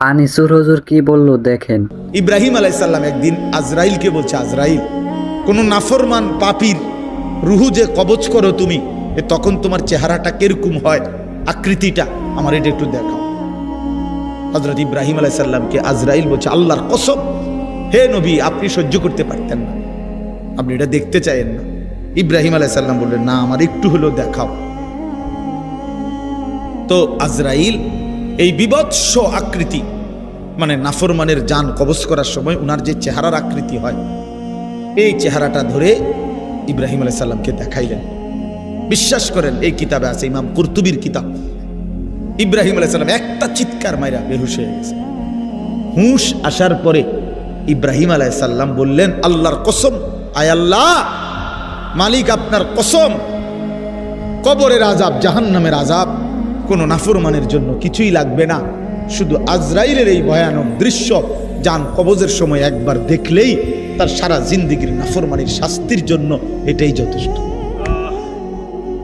আনিসুর হুজুর কি বলল দেখেন। ইব্রাহিম আলাইহিস সালাম একদিন আজরাইলকে বলছে, আজরাইল, কোন নাফরমান পাপীর রুহু যে কবজ করো তুমি, তখন তোমার চেহারাটা কিরকম হয়, আকৃতিটা আমার এটা একটু দেখাও। হযরত ইব্রাহিম আলাইহিস সালামকে আজরাইল বলছে, আল্লাহর কসম হে নবী, আপনি সহ্য করতে পারতেন না, আপনি এটা দেখতে চাইেন না। ইব্রাহিম আলাইহিস সালাম বললেন, না, আমার একটু হলেও দেখাও। তো আজরাইল এই বিভৎস আকৃতি, মানে নাফরমানের জান কবজ করার সময় উনার যে চেহারার আকৃতি হয়, এই চেহারাটা ধরে ইব্রাহিম আলাইহিস সালামকে দেখাইলেন। বিশ্বাস করেন, এই কিতাবে আছে, ইমাম কুরতুবীর কিতাব। ইব্রাহিম আলাইহিস সালাম একটা চিৎকার মাইরা বেহুশ হয়ে গেছে। হুঁশ আসার পরে ইব্রাহিম আলাইহিস সালাম বললেন, আল্লাহর কসম, আয় আল্লাহ, মালিক আপনার কসম, কবরের আযাব, জাহান্নামের আযাব কোনো নাফরমানের জন্য কিছুই লাগবে না, শুধু আজরাইলের এই ভয়ানক দৃশ্য জান কবজের সময় একবার দেখলেই তার সারা জিন্দেগীর নাফরমানির শাস্তির জন্য এটাই যথেষ্ট।